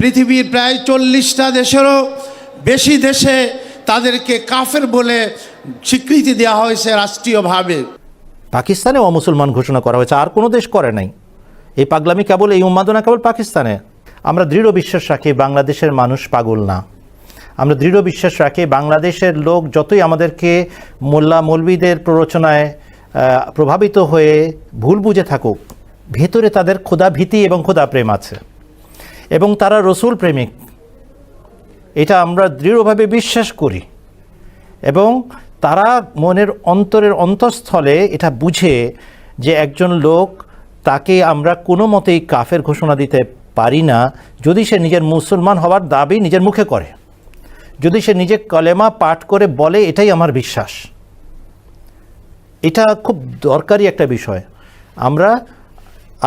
পৃথিবীর প্রায় 40টা দেশেরও বেশি দেশে তাদেরকে কাফের বলে স্বীকৃতি দেওয়া হয়েছে রাষ্ট্রীয়ভাবে। পাকিস্তানে অমুসলমান ঘোষণা করা হয়েছে, আর কোনো দেশ করে নাই। এই পাগলামি কেবল, এই উন্মাদনা কেবল পাকিস্তানে। আমরা দৃঢ় বিশ্বাস রাখি বাংলাদেশের মানুষ পাগল না। আমরা দৃঢ় বিশ্বাস রাখি বাংলাদেশের লোক যতই আমাদেরকে মোল্লা মৌলবীদের প্ররোচনায় প্রভাবিত হয়ে ভুল বুঝে থাকুক, ভেতরে তাদের খোদা ভীতি এবং খোদা প্রেম আছে এবং তারা রসুল প্রেমিক, এটা আমরা দৃঢ়ভাবে বিশ্বাস করি। এবং তারা মনের অন্তরের অন্তঃস্থলে এটা বুঝে যে একজন লোক, তাকে আমরা কোনো মতেই কাফের ঘোষণা দিতে পারি না যদি সে নিজের মুসলমান হওয়ার দাবি নিজের মুখে করে, যদি সে নিজে কলেমা পাঠ করে বলে এটাই আমার বিশ্বাস। এটা খুব দরকারি একটা বিষয়। আমরা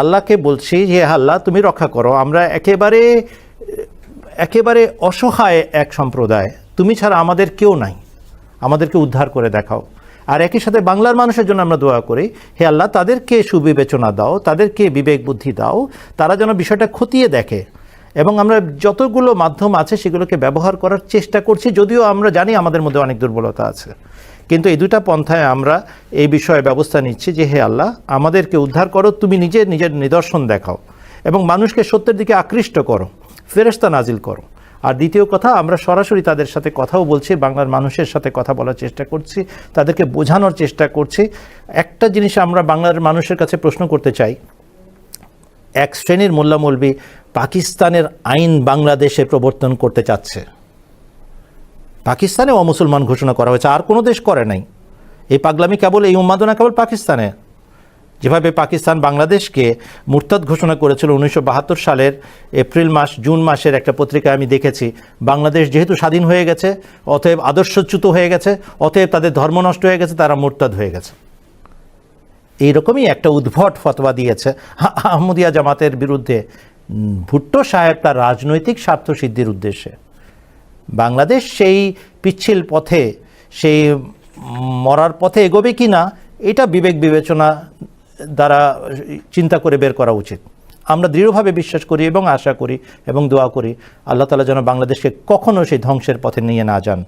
আল্লাহকে বলছি যে আল্লাহ তুমি রক্ষা করো, আমরা একেবারে অসহায় এক সম্প্রদায়, তুমি ছাড়া আমাদের কেউ নাই, আমাদেরকে উদ্ধার করে দেখাও। আর একই সাথে বাংলার মানুষের জন্য আমরা দোয়া করি, হে আল্লাহ তাদেরকে সুবিবেচনা দাও, তাদেরকে বিবেক বুদ্ধি দাও, তারা যেন বিষয়টা খতিয়ে দেখে। এবং আমরা যতগুলো মাধ্যম আছে সেগুলোকে ব্যবহার করার চেষ্টা করছি, যদিও আমরা জানি আমাদের মধ্যে অনেক দুর্বলতা আছে। কিন্তু এই দুটা পন্থায় আমরা এই বিষয়ে ব্যবস্থা নিচ্ছি যে হে আল্লাহ আমাদেরকে উদ্ধার করো, তুমি নিজের নিদর্শন দেখাও এবং মানুষকে সত্যের দিকে আকৃষ্ট করো, ফেরেশতা নাজিল করো। আর দ্বিতীয় কথা, আমরা সরাসরি তাদের সাথে কথাও বলছি, বাংলার মানুষের সাথে কথা বলার চেষ্টা করছি, তাদেরকে বোঝানোর চেষ্টা করছি। একটা জিনিস আমরা বাংলার মানুষের কাছে প্রশ্ন করতে চাই, এক শ্রেণীর মোল্লা মৌলবী পাকিস্তানের আইন বাংলাদেশে প্রবর্তন করতে চাচ্ছে। পাকিস্তানে অমুসলমান ঘোষণা করা হয়েছে, আর কোনো দেশ করে নাই। এই পাগলামি কেবল, এই উন্মাদনা কেবল পাকিস্তানে। যেভাবে পাকিস্তান বাংলাদেশকে মুরতাদ ঘোষণা করেছিল 1972 সালের জুন মাসের একটা পত্রিকায় আমি দেখেছি, বাংলাদেশ যেহেতু স্বাধীন হয়ে গেছে, অতএব আদর্শচ্যুত হয়ে গেছে, অতএব তাদের ধর্ম নষ্ট হয়ে গেছে, তারা মুরতাদ হয়ে গেছে। এইরকমই একটা উদ্ভট ফতোয়া দিয়েছে আহমদিয়া জামাতের বিরুদ্ধে ভুট্টো সাহেব তার রাজনৈতিক স্বার্থ সিদ্ধির উদ্দেশ্যে। বাংলাদেশ সেই পিচ্ছিল পথে, সেই মরার পথে এগোবে কি না, এটা বিবেক বিবেচনা দ্বারা চিন্তা করে বের করা উচিত। আমরা দৃঢ়ভাবে বিশ্বাস করি এবং আশা করি এবং দোয়া করি আল্লাহ তাআলা যেন বাংলাদেশকে কখনো সেই ধ্বংসের পথে নিয়ে না যান।